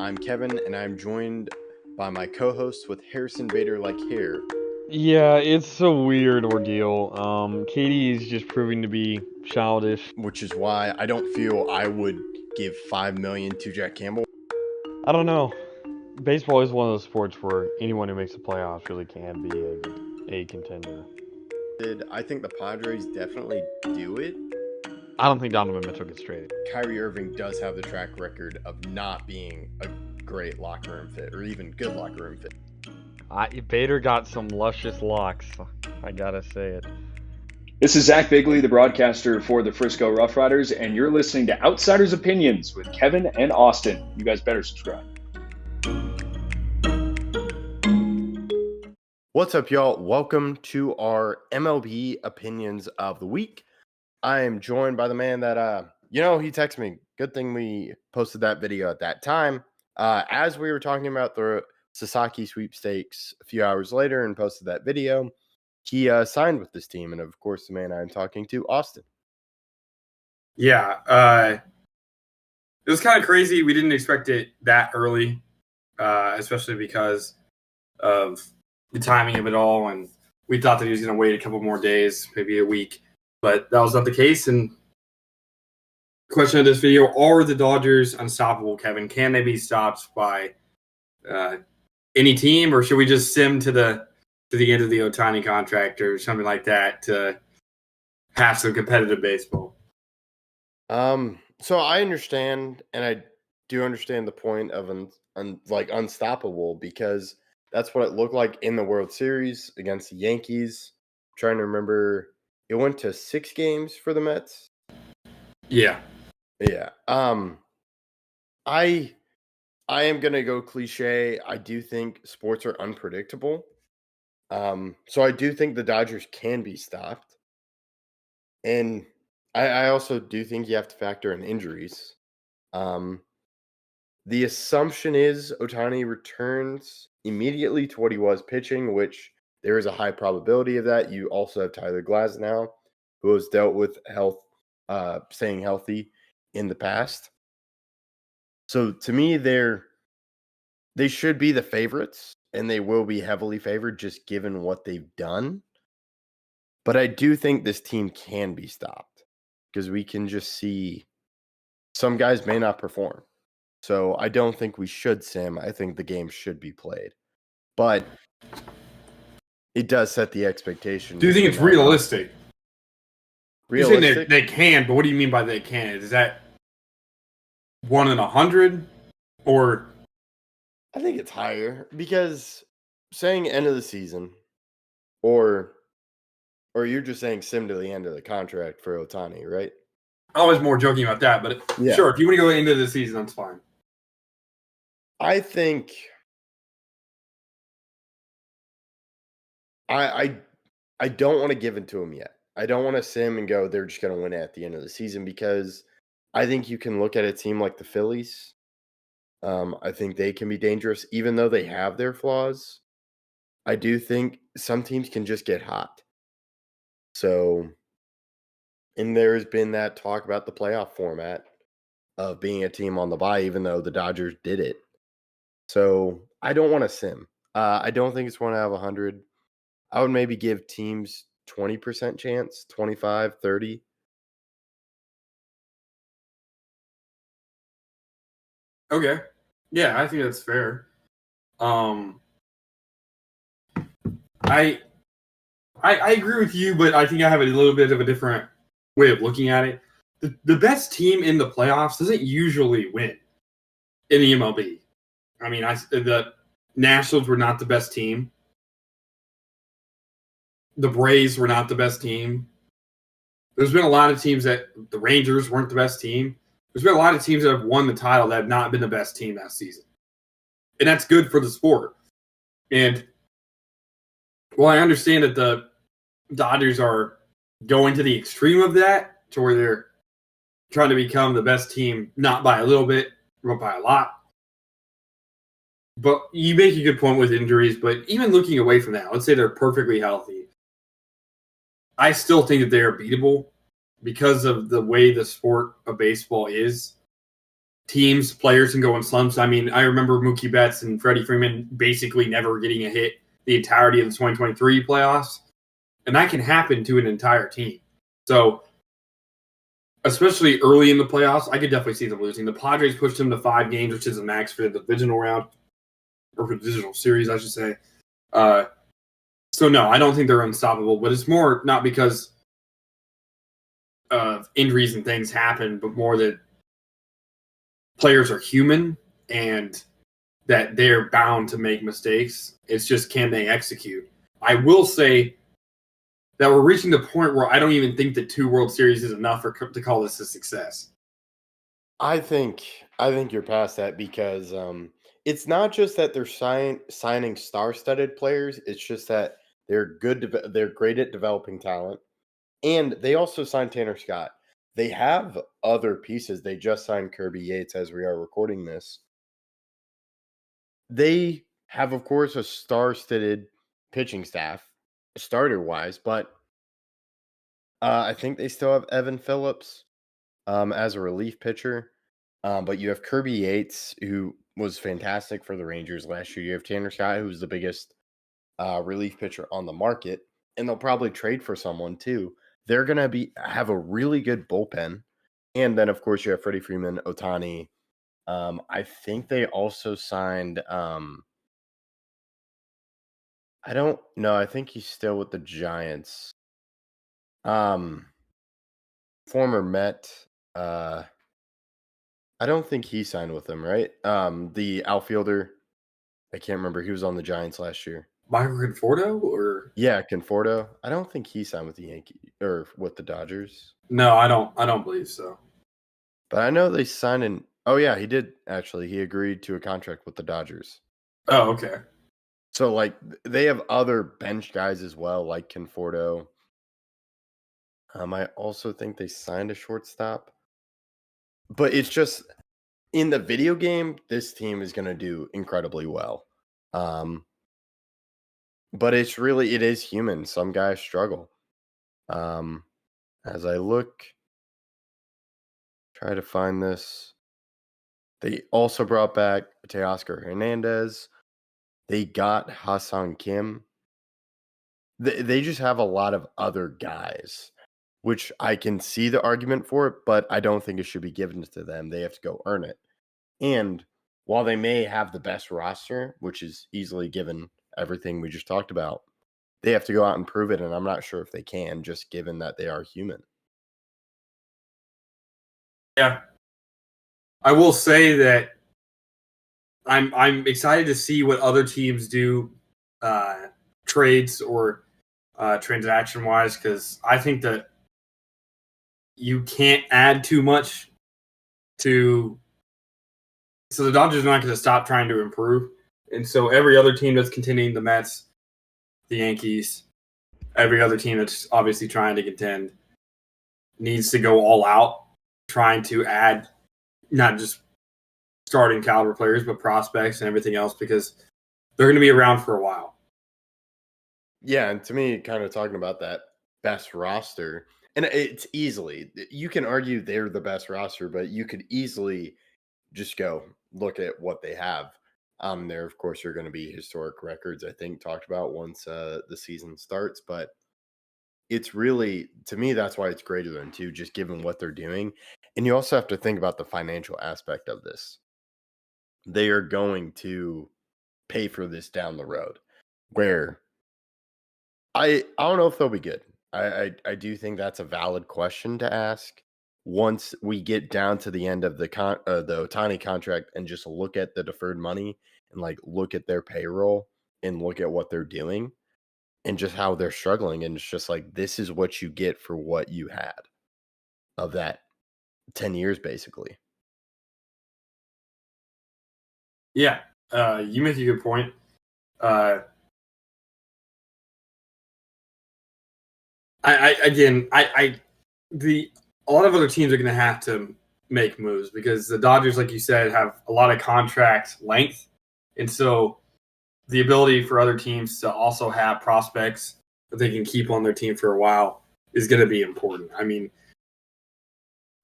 I'm Kevin, and I'm joined by my co-host with Harrison Bader like hair. Yeah, it's a weird ordeal. Katie is just proving to be childish. Which is why I don't feel I would give $5 million to Jack Campbell. I don't know. Baseball is one of those sports where anyone who makes the playoffs really can be a contender. I think the Padres definitely do it. I don't think Donovan Mitchell gets traded. Kyrie Irving does have the track record of not being a great locker room fit, or even good locker room fit. Bader got some luscious locks. I gotta say it. This is Zach Bigley, the broadcaster for the Frisco Rough Riders, and you're listening to Outsiders Opinions with Kevin and Austin. You guys better subscribe. What's up, y'all? Welcome to our MLB Opinions of the week. I am joined by the man that, he texted me. Good thing we posted that video at that time. As we were talking about the Sasaki sweepstakes a few hours later and posted that video, he signed with this team. And of course, the man I'm talking to, Austin. Yeah, it was kind of crazy. We didn't expect it that early, especially because of the timing of it all. And we thought that he was going to wait a couple more days, maybe a week. But that was not the case. And question of this video, are the Dodgers unstoppable, Kevin? Can they be stopped by any team? Or should we just sim to the end of the Ohtani contract or something like that to have some competitive baseball? So I understand, and I do understand the point of unstoppable, because that's what it looked like in the World Series against the Yankees. I'm trying to remember, it went to 6 games for the Mets. Yeah. I am gonna go cliche. I do think sports are unpredictable. So I do think the Dodgers can be stopped. And I also do think you have to factor in injuries. The assumption is Ohtani returns immediately to what he was pitching, which there is a high probability of that. You also have Tyler Glasnow, who has dealt with staying healthy in the past. So to me, they should be the favorites, and they will be heavily favored just given what they've done. But I do think this team can be stopped because we can just see some guys may not perform. So I don't think we should sim. I think the game should be played. But it does set the expectation. Do you think it's realistic? Realistic? You're saying they can, but what do you mean by they can? Is that 1 in 100? Or I think it's higher, because saying end of the season, or you're just saying sim to the end of the contract for Ohtani, right? I was more joking about that, but Sure, if you want to go into the season, that's fine. I think I don't want to give it to him yet. I don't want to sim and go, they're just going to win at the end of the season, because I think you can look at a team like the Phillies. I think they can be dangerous, even though they have their flaws. I do think some teams can just get hot. So, and there's been that talk about the playoff format of being a team on the bye, even though the Dodgers did it. So I don't want to sim. I don't think it's 1 out of 100. I would maybe give teams 20% chance, 25, 30. Okay. Yeah, I think that's fair. I agree with you, but I think I have a little bit of a different way of looking at it. The best team in the playoffs doesn't usually win in the MLB. I mean, the Nationals were not the best team. The Braves were not the best team. There's been a lot of teams that the Rangers weren't the best team. There's been a lot of teams that have won the title that have not been the best team that season. And that's good for the sport. And well, I understand that the Dodgers are going to the extreme of that, to where they're trying to become the best team, not by a little bit, but by a lot. But you make a good point with injuries, but even looking away from that, let's say they're perfectly healthy. I still think that they are beatable because of the way the sport of baseball is. players can go in slumps. I mean, I remember Mookie Betts and Freddie Freeman basically never getting a hit the entirety of the 2023 playoffs. And that can happen to an entire team. So, especially early in the playoffs, I could definitely see them losing. The Padres pushed them to 5 games, which is a max for the divisional round, or for the divisional series, I should say. So, no, I don't think they're unstoppable, but it's more not because of injuries and things happen, but more that players are human and that they're bound to make mistakes. It's just, can they execute? I will say that we're reaching the point where I don't even think that 2 World Series is enough to call this a success. I think you're past that because it's not just that they're signing star-studded players. It's just that they're they're great at developing talent, and they also signed Tanner Scott. They have other pieces. They just signed Kirby Yates as we are recording this. They have, of course, a star-studded pitching staff, starter-wise, but I think they still have Evan Phillips as a relief pitcher. But you have Kirby Yates, who was fantastic for the Rangers last year. You have Tanner Scott, who's the biggest relief pitcher on the market, and they'll probably trade for someone too. They're gonna have a really good bullpen, and then of course you have Freddie Freeman, Ohtani. I think they also signed. I don't know. I think he's still with the Giants. Former Met. I don't think he signed with them, right? The outfielder. I can't remember. He was on the Giants last year. Michael Conforto, or Yeah, Conforto. I don't think he signed with the Yankees or with the Dodgers. no? I don't believe so. But I know they signed in. Oh yeah, he did actually. He agreed to a contract with the Dodgers. Oh, okay. So like they have other bench guys as well, like Conforto. I also think they signed a shortstop. But it's just in the video game, this team is going to do incredibly well. But it is human. Some guys struggle. As I try to find this. They also brought back Teoscar Hernandez. They got Hassan Kim. They just have a lot of other guys, which I can see the argument for it, but I don't think it should be given to them. They have to go earn it. And while they may have the best roster, which is easily given everything we just talked about, they have to go out and prove it, and I'm not sure if they can, just given that they are human. Yeah, I will say that I'm excited to see what other teams do, trades or transaction wise, because I think that you can't add too much to. So the Dodgers are not going to stop trying to improve, and so every other team that's contending, the Mets, the Yankees, every other team that's obviously trying to contend, needs to go all out, trying to add not just starting caliber players, but prospects and everything else, because they're going to be around for a while. Yeah, and to me, kind of talking about that best roster, and it's easily, you can argue they're the best roster, but you could easily just go look at what they have. There, of course, are going to be historic records, I think, talked about once the season starts, but it's really, to me, that's why it's greater than 2, just given what they're doing. And you also have to think about the financial aspect of this. They are going to pay for this down the road, where I don't know if they'll be good. I do think that's a valid question to ask once we get down to the end of the Ohtani contract and just look at the deferred money and like look at their payroll and look at what they're doing and just how they're struggling. And it's just like, this is what you get for what you had of that 10 years, basically. Yeah, you make a good point. A lot of other teams are going to have to make moves because the Dodgers, like you said, have a lot of contract length, and so the ability for other teams to also have prospects that they can keep on their team for a while is going to be important. I mean,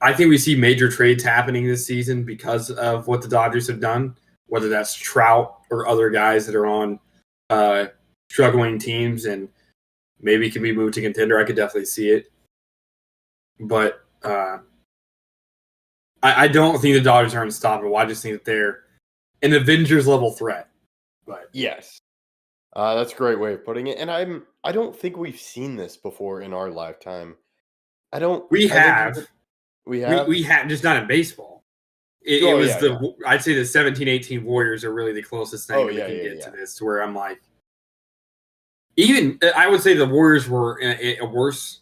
I think we see major trades happening this season because of what the Dodgers have done, whether that's Trout or other guys that are on struggling teams and maybe can be moved to contender. I could definitely see it. But I don't think the Dodgers are unstoppable. I just think that they're an Avengers level threat. But Yes. That's a great way of putting it. And I don't think we've seen this before in our lifetime. I think we have. We have. We have, just not in baseball. It Oh, was yeah. I'd say the 17-18 Warriors are really the closest thing that we can get yeah. to this, where I'm like, even I would say the Warriors were a worse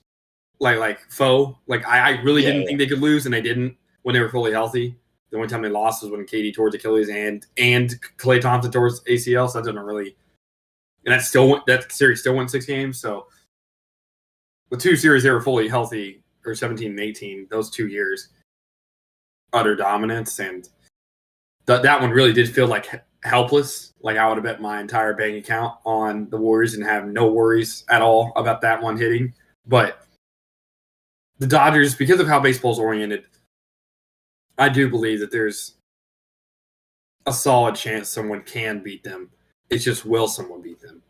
like foe. Like I really didn't think they could lose, and they didn't when they were fully healthy. The only time they lost was when KD tore his Achilles and Klay Thompson tore his ACL. So that doesn't really, and that series still went 6 games. So the 2 series they were fully healthy, or 17 and 18, those 2 years, utter dominance, and that one really did feel like helpless. Like I would have bet my entire bank account on the Warriors and have no worries at all about that one hitting. But the Dodgers, because of how baseball's oriented, I do believe that there's a solid chance someone can beat them. It's just, will someone beat them?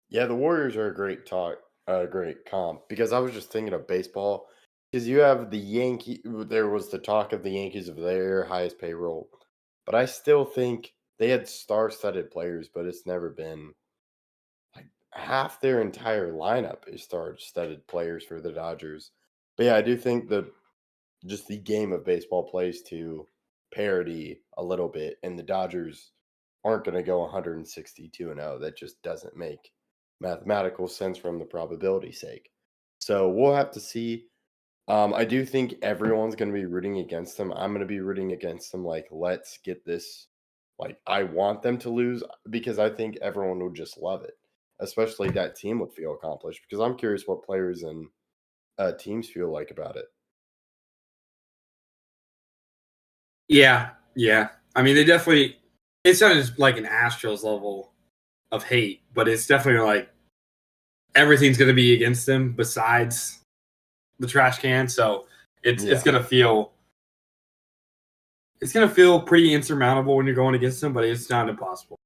Yeah, the Warriors are a great comp, because I was just thinking of baseball, because you have the there was the talk of the Yankees of their highest payroll, but I still think they had star-studded players, but it's never been like half their entire lineup is star-studded players for the Dodgers. But yeah, I do think that just the game of baseball plays to parity a little bit, and the Dodgers aren't going to go 162-0. That just doesn't make mathematical sense from the probability sake. So we'll have to see. I do think everyone's going to be rooting against them. I'm going to be rooting against them. Like, let's get this. Like, I want them to lose, because I think everyone would just love it, especially that team would feel accomplished, because I'm curious what players and teams feel like about it. Yeah. I mean, they definitely. It's not just like an Astros level of hate, but it's definitely like everything's going to be against them besides the trash can. So it's going to feel pretty insurmountable when you're going against them, but it's not impossible.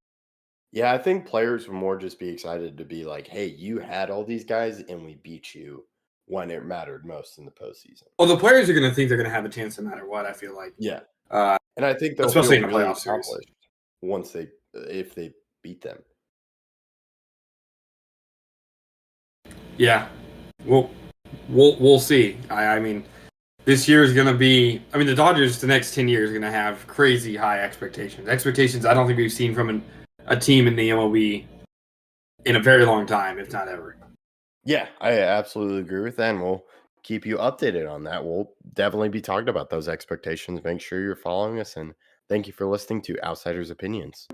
Yeah, I think players would more just be excited to be like, hey, you had all these guys and we beat you when it mattered most in the postseason. Well, the players are going to think they're going to have a chance no matter what, I feel like. Yeah. And I think they'll especially feel in a really playoff series, accomplished if they beat them. Yeah. We'll see. I mean, this year is going to be. I mean, the Dodgers the next 10 years are going to have crazy high expectations. Expectations I don't think we've seen from a team in the MLB in a very long time, if not ever. Yeah, I absolutely agree with that, and we'll keep you updated on that. We'll definitely be talking about those expectations. Make sure you're following us, and thank you for listening to Outsiders Opinions.